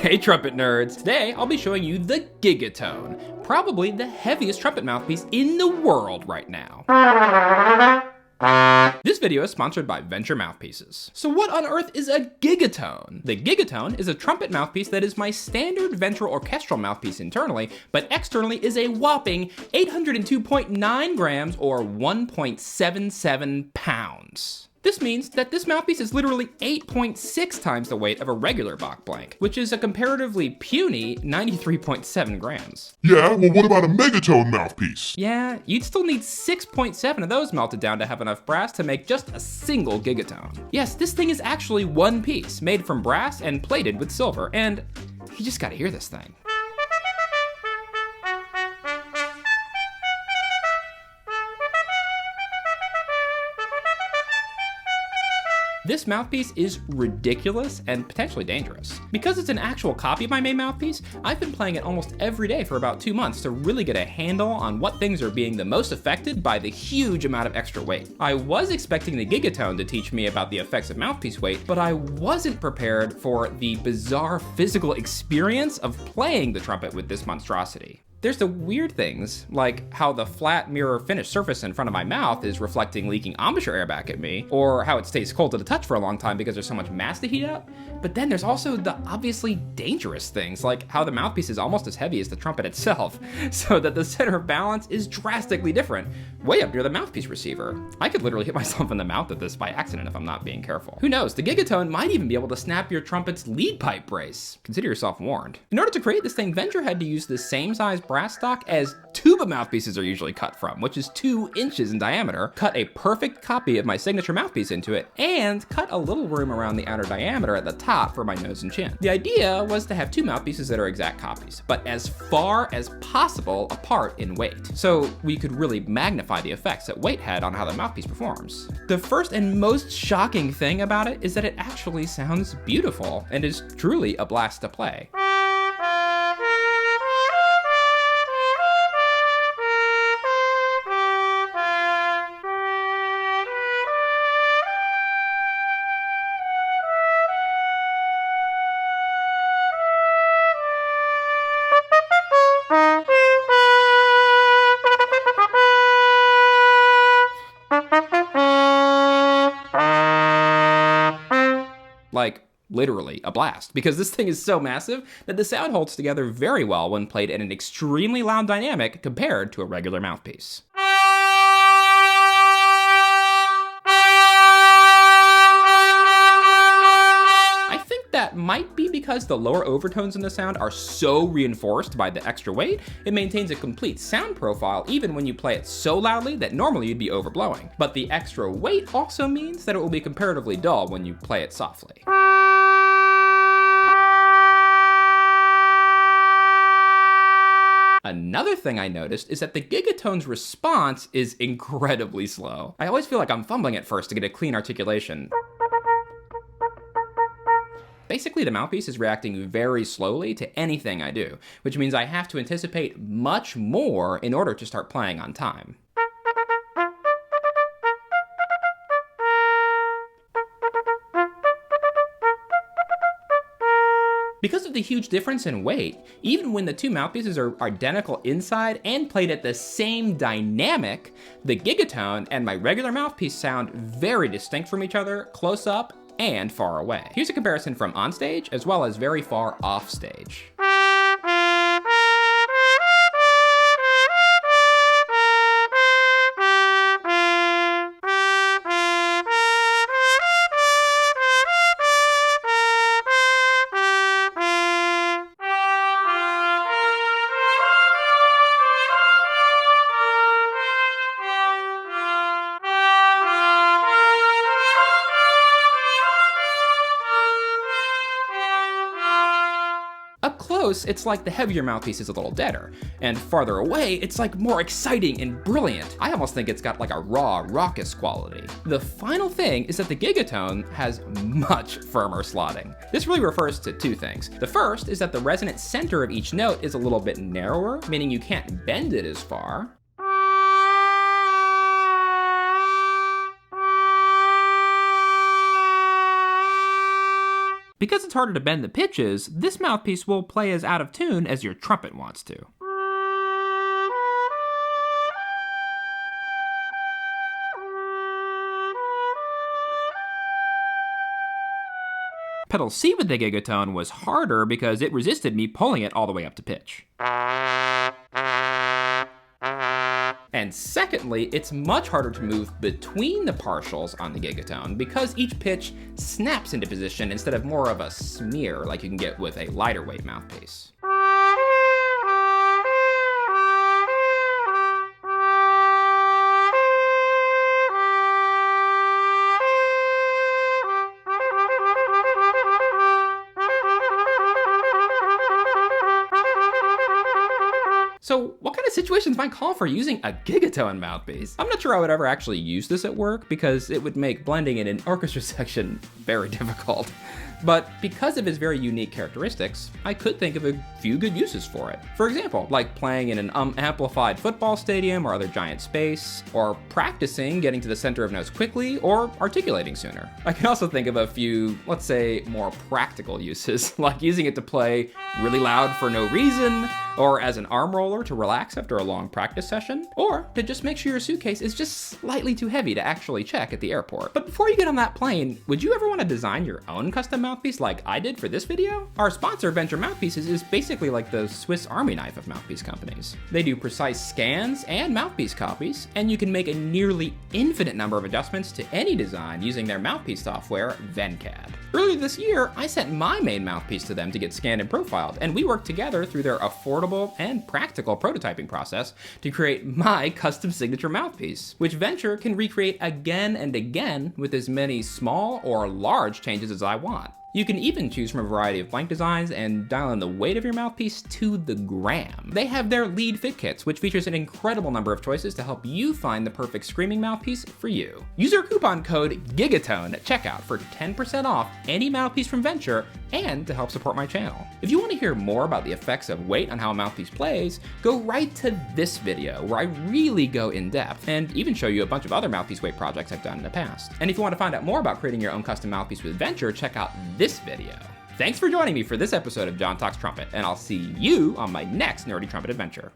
Hey trumpet nerds! Today I'll be showing you the Gigatone, probably the heaviest trumpet mouthpiece in the world right now. This video is sponsored by Vennture Mouthpieces. So what on earth is a gigatone? The gigatone is a trumpet mouthpiece that is my standard Vennture orchestral mouthpiece internally, but externally is a whopping 802.9 grams or 1.77 pounds. This means that this mouthpiece is literally 8.6 times the weight of a regular Bach blank, which is a comparatively puny 93.7 grams. Yeah, well what about a megatone mouthpiece? Yeah, you'd still need 6.7 of those melted down to have enough brass to make just a single gigatone. Yes, this thing is actually one piece, made from brass and plated with silver, and you just gotta hear this thing. This mouthpiece is ridiculous and potentially dangerous. Because it's an actual copy of my main mouthpiece, I've been playing it almost every day for about 2 months to really get a handle on what things are being the most affected by the huge amount of extra weight. I was expecting the Gigatone to teach me about the effects of mouthpiece weight, but I wasn't prepared for the bizarre physical experience of playing the trumpet with this monstrosity. There's the weird things, like how the flat mirror finished surface in front of my mouth is reflecting leaking embouchure air back at me, or how it stays cold to the touch for a long time because there's so much mass to heat up. But then there's also the obviously dangerous things, like how the mouthpiece is almost as heavy as the trumpet itself, so that the center of balance is drastically different, way up near the mouthpiece receiver. I could literally hit myself in the mouth with this by accident if I'm not being careful. Who knows, the Gigatone might even be able to snap your trumpet's lead pipe brace. Consider yourself warned. In order to create this thing, Vennture had to use the same size brass stock as tuba mouthpieces are usually cut from, which is 2 inches in diameter, cut a perfect copy of my signature mouthpiece into it, and cut a little room around the outer diameter at the top for my nose and chin. The idea was to have 2 mouthpieces that are exact copies, but as far as possible apart in weight, so we could really magnify the effects that weight had on how the mouthpiece performs. The first and most shocking thing about it is that it actually sounds beautiful and is truly a blast to play. Like, literally a blast, because this thing is so massive that the sound holds together very well when played in an extremely loud dynamic compared to a regular mouthpiece. I think that might be because the lower overtones in the sound are so reinforced by the extra weight, it maintains a complete sound profile even when you play it so loudly that normally you'd be overblowing. But the extra weight also means that it will be comparatively dull when you play it softly. Another thing I noticed is that the Gigatone's response is incredibly slow. I always feel like I'm fumbling at first to get a clean articulation. Basically, the mouthpiece is reacting very slowly to anything I do, which means I have to anticipate much more in order to start playing on time. Because of the huge difference in weight, even when the 2 mouthpieces are identical inside and played at the same dynamic, the Gigatone and my regular mouthpiece sound very distinct from each other, close up and far away. Here's a comparison from on stage as well as very far off stage. Up close, it's like the heavier mouthpiece is a little deader, and farther away, it's like more exciting and brilliant. I almost think it's got like a raw, raucous quality. The final thing is that the Gigatone has much firmer slotting. This really refers to 2 things. The first is that the resonant center of each note is a little bit narrower, meaning you can't bend it as far. Because it's harder to bend the pitches, this mouthpiece will play as out of tune as your trumpet wants to. Pedal C with the Gigatone was harder because it resisted me pulling it all the way up to pitch. And secondly, it's much harder to move between the partials on the Gigatone because each pitch snaps into position instead of more of a smear like you can get with a lighter weight mouthpiece. So what kind of situations might call for using a Gigatone mouthpiece? I'm not sure I would ever actually use this at work because it would make blending in an orchestra section very difficult. But because of its very unique characteristics, I could think of a few good uses for it. For example, like playing in an amplified football stadium or other giant space, or practicing getting to the center of notes quickly, or articulating sooner. I can also think of a few, let's say, more practical uses, like using it to play really loud for no reason, or as an arm roller to relax after a long practice session, or to just make sure your suitcase is just slightly too heavy to actually check at the airport. But before you get on that plane, would you ever want to design your own custom mouthpiece like I did for this video? Our sponsor, Vennture Mouthpieces, is basically like the Swiss Army knife of mouthpiece companies. They do precise scans and mouthpiece copies, and you can make a nearly infinite number of adjustments to any design using their mouthpiece software, VenCAD. Earlier this year, I sent my main mouthpiece to them to get scanned and profiled, and we worked together through their affordable and practical prototyping process to create my custom signature mouthpiece, which Vennture can recreate again and again with as many small or large changes as I want. You can even choose from a variety of blank designs and dial in the weight of your mouthpiece to the gram. They have their lead fit kits, which features an incredible number of choices to help you find the perfect screaming mouthpiece for you. Use our coupon code GIGATONE at checkout for 10% off any mouthpiece from Vennture and to help support my channel. If you want to hear more about the effects of weight on how a mouthpiece plays, go right to this video where I really go in depth and even show you a bunch of other mouthpiece weight projects I've done in the past. And if you want to find out more about creating your own custom mouthpiece with Vennture, check out this video. Thanks for joining me for this episode of John Talks Trumpet, and I'll see you on my next nerdy trumpet adventure.